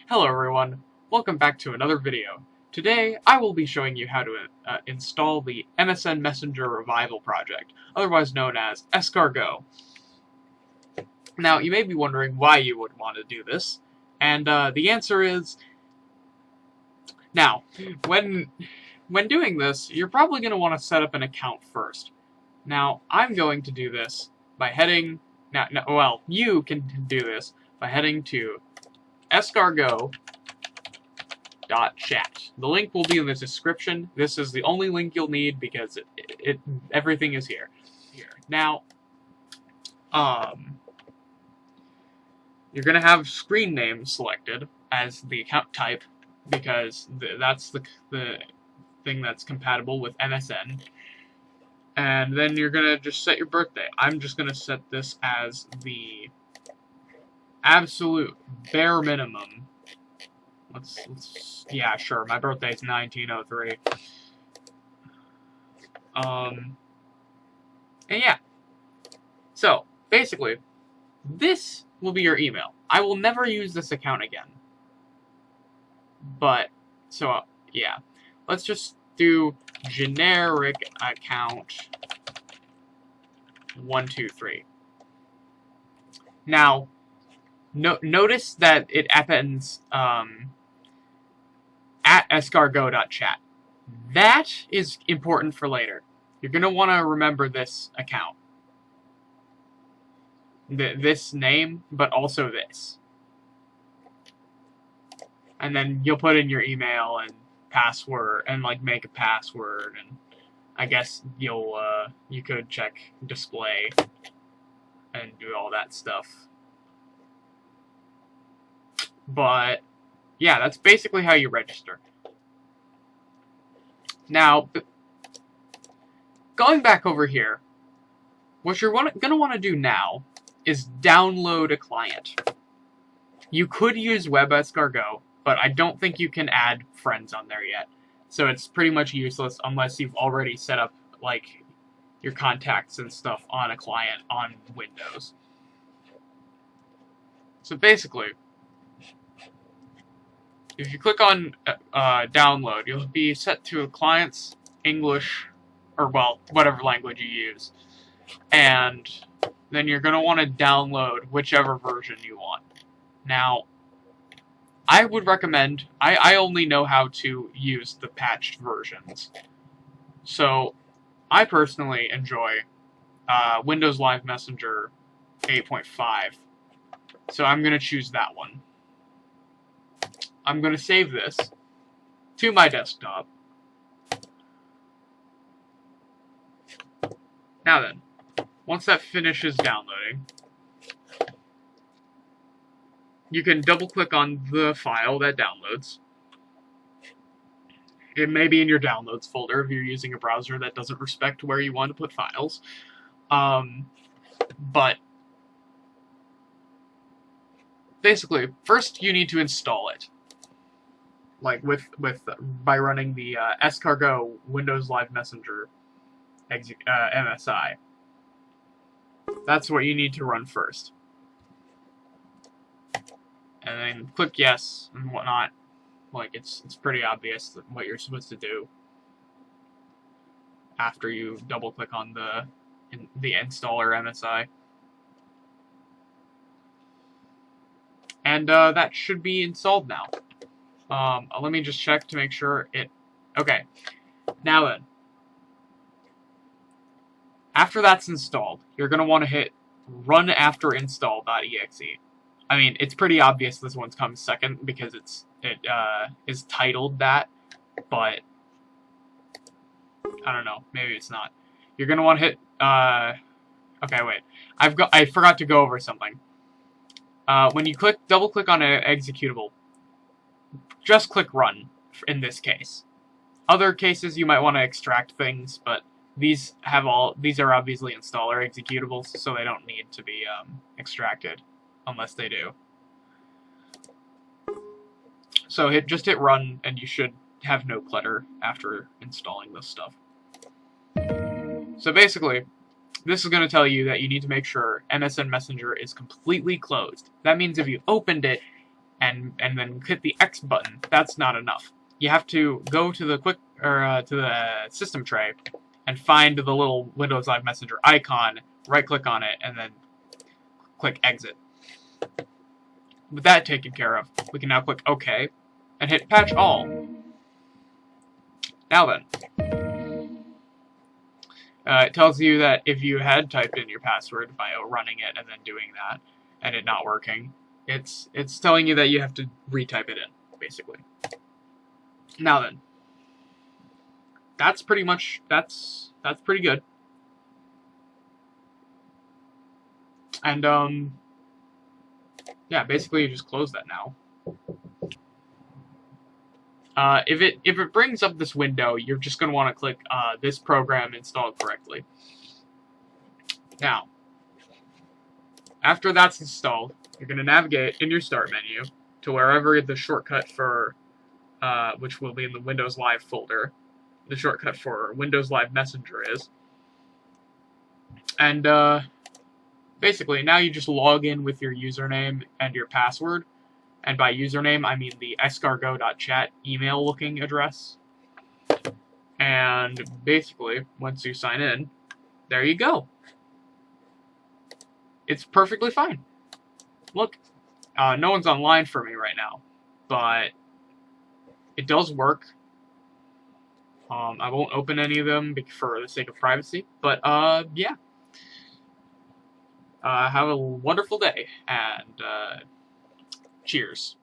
Hello everyone, welcome back to another video. Today, I will be showing you how to install the MSN Messenger Revival project, otherwise known as Escargot. Now, you may be wondering why you would want to do this, and the answer is... Now, when doing this, you're probably going to want to set up an account first. Now, I'm going to do this by heading... Well, you can do this by heading to Escargot.chat. The link will be in the description. This is the only link you'll need because everything is here. Now, you're gonna have screen name selected as the account type because that's the thing that's compatible with MSN. And then you're gonna just set your birthday. I'm just gonna set this as the absolute bare minimum. Yeah, sure. My birthday is 1903. And yeah. So, basically, this will be your email. I will never use this account again. But, so, yeah. Let's just do generic account 123. Now, notice that it appends at escargot.chat. That is important for later. You're going to want to remember this account. This name, but also this. And then you'll put in your email and password, and like make a password, and I guess you could check display and do all that stuff. But yeah, that's basically how you register. Now, going back over here, what you're going to want to do now is download a client. You could use Web Escargot, but I don't think you can add friends on there yet. So it's pretty much useless unless you've already set up like your contacts and stuff on a client on Windows. So basically, if you click on download, you'll be set to a client's English, or well, whatever language you use. And then you're going to want to download whichever version you want. Now, I would recommend, I only know how to use the patched versions. So, I personally enjoy Windows Live Messenger 8.5. So I'm going to choose that one. I'm going to save this to my desktop. Now then, once that finishes downloading, you can double-click on the file that downloads. It may be in your downloads folder if you're using a browser that doesn't respect where you want to put files. But basically, first you need to install it. Like by running the Escargot Windows Live Messenger MSI. That's what you need to run first. And then click yes and whatnot. Like it's pretty obvious what you're supposed to do after you double click on the installer MSI. And that should be installed now. Let me just check to make sure it... Okay. Now then. After that's installed, you're going to want to hit run after install.exe. I mean, it's pretty obvious this one comes second because it is titled that, but I don't know, maybe it's not. You're going to want to hit okay, wait. I forgot to go over something. When you double click on an executable, just click run in this case. Other cases you might want to extract things, but these are obviously installer executables, so they don't need to be extracted unless they do. So just hit run and you should have no clutter after installing this stuff. So basically, this is going to tell you that you need to make sure MSN Messenger is completely closed. That means if you opened it, and then hit the X button. That's not enough. You have to go to the to the system tray and find the little Windows Live Messenger icon, right-click on it, and then click Exit. With that taken care of, we can now click OK and hit Patch All. Now then, it tells you that if you had typed in your password by running it and then doing that, and it not working, it's telling you that you have to retype it in, basically. Now then, that's pretty much, that's pretty good. And, yeah, basically you just close that now. If it brings up this window, you're just going to want to click this program installed correctly. Now, after that's installed, you're going to navigate in your Start menu to wherever the shortcut for, which will be in the Windows Live folder, the shortcut for Windows Live Messenger is. And basically, now you just log in with your username and your password. And by username, I mean the escargot.chat email-looking address. And basically, once you sign in, there you go. It's perfectly fine. Look, no one's online for me right now, but it does work. I won't open any of them for the sake of privacy, but yeah. Have a wonderful day, and cheers.